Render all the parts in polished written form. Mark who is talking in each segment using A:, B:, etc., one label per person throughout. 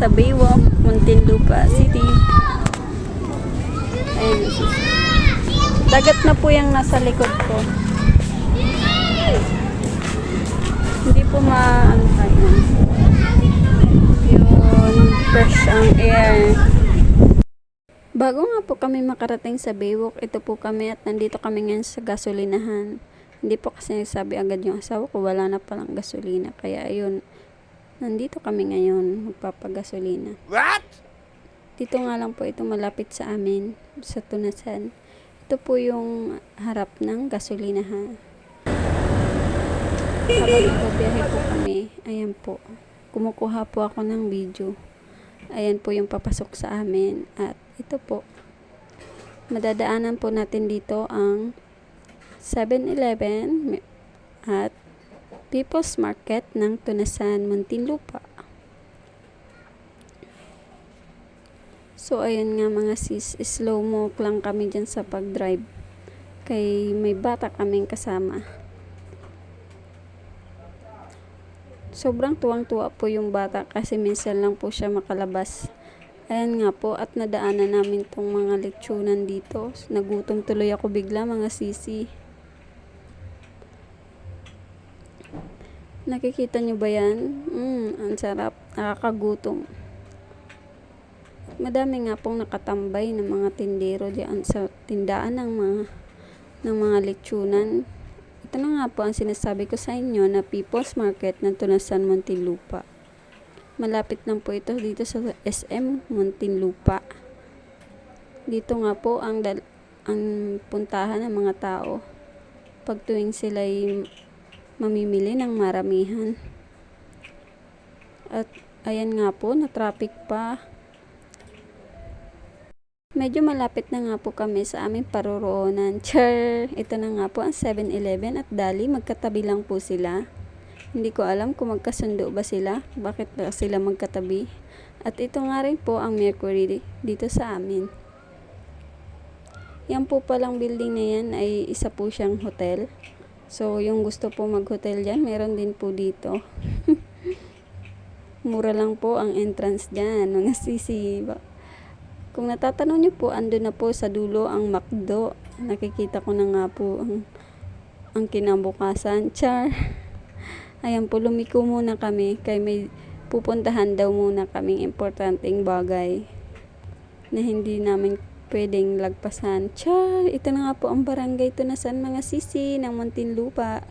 A: sa Baywalk, Muntinlupa City. Ayan. Dagat na po yung nasa likod ko. Hindi po ano tayo. Yun, fresh ang air. Bago nga po kami makarating sa Baywalk, ito po kami at nandito kami ngayon sa gasolinahan. Hindi po kasi nagsabi agad yung asawa ko, wala na palang gasolina. Kaya ayun, nandito kami ngayon, magpapagasolina. What? Dito nga lang po ito malapit sa amin, sa Tunasan. Ito po yung harap ng gasolinahan. Habang nagbabiyahe po kami, ayan po, kumukuha po ako ng video. Ayan po yung papasok sa amin. At ito po, madadaanan po natin dito ang 7-Eleven at People's Market ng Tunasan, Muntinlupa. So ayun nga mga sis, slow mo lang kami dyan sa pag-drive. Kay may bata kaming kasama. Sobrang tuwang-tuwa po yung bata kasi minsan lang po siya makalabas. Ayan nga po at nadaanan namin tong mga lechonan dito. Nagutom tuloy ako bigla mga sisi. Nakikita nyo ba yan? Ang sarap. Nakakagutom. Madami nga pong nakatambay ng mga tindero diyan sa tindaan ng mga lechonan. Ito na nga po ang sinasabi ko sa inyo na People's Market ng Tunasan, Muntinlupa. Malapit lang po ito dito sa SM Muntinlupa. Dito nga po ang puntahan ng mga tao pag tuwing sila'y mamimili ng maramihan. At ayan nga po, na-traffic pa. Medyo malapit na nga po kami sa aming paroroonan. Ito na nga po ang 7-Eleven at Dali. Magkatabi lang po sila. Hindi ko alam kung magkasundo ba sila. Bakit ba sila magkatabi? At ito nga rin po ang Mercury dito sa amin. Yan po palang building na yan ay isa po siyang hotel. So yung gusto po mag-hotel dyan, meron din po dito. Mura lang po ang entrance dyan. Mga sisi. Kung natatanong nyo po, ando na po sa dulo ang McDo. Nakikita ko na nga po ang kinabukasan. Ayan po, lumiko muna kami. Kaya may pupuntahan daw muna kaming importanteng bagay na hindi namin pwedeng lagpasan. Ito na nga po ang barangay Tunasan mga sisi ng Muntinlupa.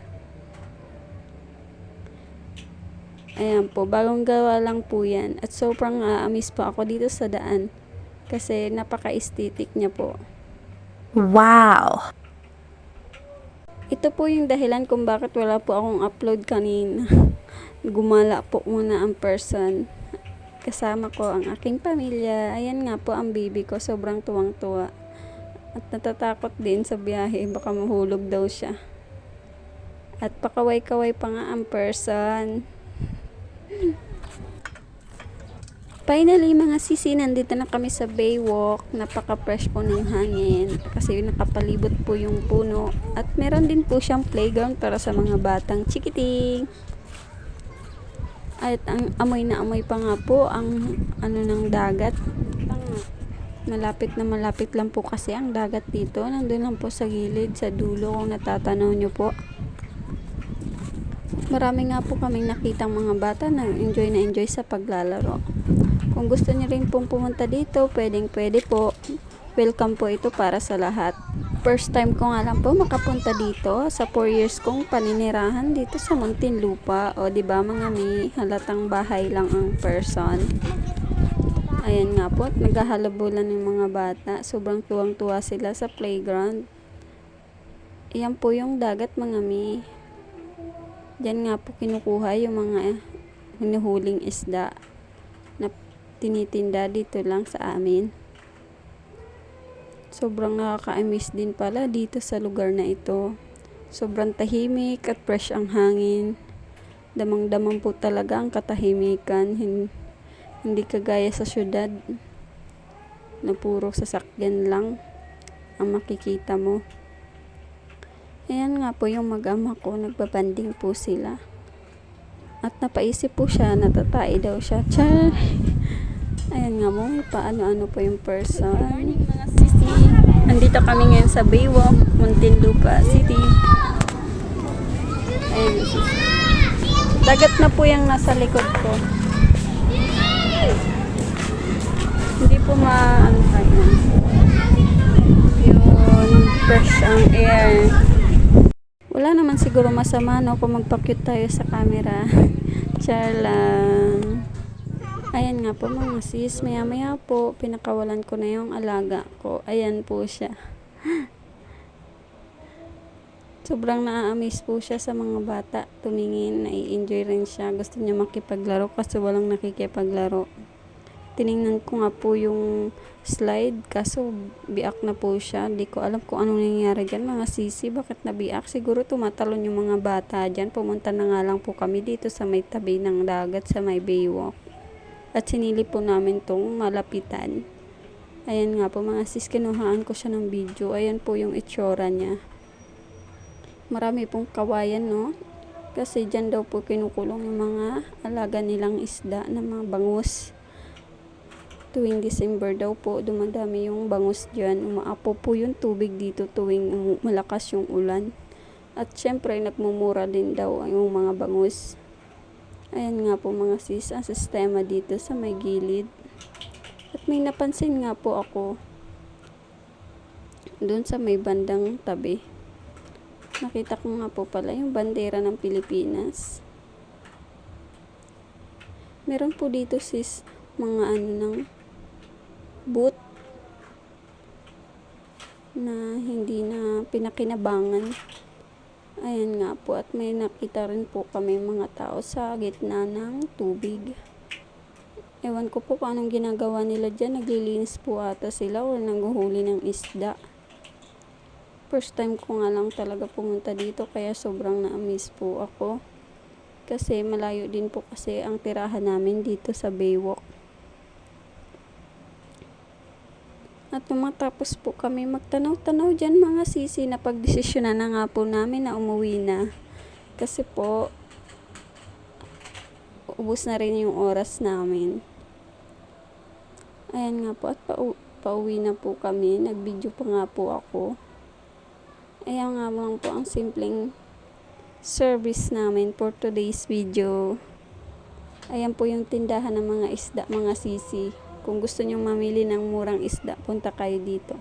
A: Ayan po, bagong gawa lang po yan. At sobrang aamis po ako dito sa daan. Kasi napaka-aesthetic niya po.
B: Wow!
A: Ito po yung dahilan kung bakit wala po akong upload kanina. Gumala po muna ang person. Kasama ko ang aking pamilya. Ayan nga po ang baby ko. Sobrang tuwang-tuwa. At natatakot din sa biyahe. Baka mahulog daw siya. At pakaway-kaway pa nga ang person. Finally mga sisi, nandito na kami sa Baywalk. Napaka-fresh po ng hangin kasi nakapalibot po yung puno. At meron din po siyang playground para sa mga batang chikiting. At ang amoy na amoy pa nga po ang ng dagat. Malapit na malapit lang po kasi ang dagat dito. Nandun lang po sa gilid, sa dulo kung natatanaw nyo po. Marami nga po kaming nakitang mga bata na enjoy sa paglalaro. Kung gusto niyo rin pong pumunta dito, pwede po. Welcome po ito para sa lahat. First time ko nga lang po makapunta dito sa 4 years kong paninirahan dito sa Muntinlupa. O diba mga may halatang bahay lang ang person. Ayan nga po, naghahalabulan ng mga bata. Sobrang tuwang-tuwa sila sa playground. Ayan po yung dagat mga may. Diyan nga po kinukuha yung mga hinuhuling isda na tinitinda dito lang sa amin. Sobrang nakaka-amiss din pala dito sa lugar na ito. Sobrang tahimik at fresh ang hangin. Damang-damang po talaga ang katahimikan. Hindi kagaya sa syudad na puro sasakyan lang ang makikita mo. Ayan nga po yung mag-ama ko, nagbabanding po sila. At napaisip po siya, natatay daw siya. Ayan nga mo, may paano-ano po yung person. Mga sisi. Nandito kami ngayon sa Baywalk, Muntinlupa City. Ayan yung sisi. Dagat na po yung nasa likod ko. Hindi po maano kayo. Yun, fresh ang air. Wala naman siguro masama no kung magpa-cute tayo sa camera. Char lang. Ayan nga po mga sis, maya po, pinakawalan ko na yung alaga ko. Ayan po siya. Sobrang naa-amaze po siya sa mga bata. Tumingin, nai-enjoy rin siya. Gusto niya makipaglaro kasi walang nakikipaglaro. Tiningnan ko nga po yung slide kaso biak na po siya. Di ko alam kung anong nangyayari dyan mga sisi. Bakit nabiak? Siguro tumatalon yung mga bata dyan. Pumunta na nga lang po kami dito sa may tabi ng dagat sa may Baywalk. At sinili po namin tong malapitan. Ayan nga po mga sis, kinuhaan ko siya ng video. Ayan po yung itsura niya. Marami pong kawayan no. Kasi dyan daw po kinukulong yung mga alaga nilang isda na mga bangus. Tuwing December daw po, dumadami yung bangus dyan. Umaapo po yung tubig dito tuwing malakas yung ulan. At syempre, nagmumura din daw yung mga bangus. Ayan nga po mga sis, ang sistema dito sa may gilid. At may napansin nga po ako doon sa may bandang tabi. Nakita ko nga po pala yung bandera ng Pilipinas. Meron po dito sis mga ano ng boot na hindi na pinakinabangan. Ayan nga po, at may nakita rin po kami mga tao sa gitna ng tubig. Ewan ko po kung anong ginagawa nila dyan. Naglilinis po ata sila o nanghuhuli ng isda. First time ko nga lang talaga pumunta dito kaya sobrang na-amaze po ako. Kasi malayo din po kasi ang tirahan namin dito sa Baywalk. At matapos po kami magtanaw-tanaw dyan mga sisi, na pagdesisyonan na nga po namin na umuwi na. Kasi po, ubos na rin yung oras namin. Ayan nga po, at pauwi na po kami. Nag-video pa nga po ako. Ayan nga lang po ang simpleng service namin for today's video. Ayan po yung tindahan ng mga isda mga sisi. Kung gusto nyo mamili ng murang isda, punta kayo dito.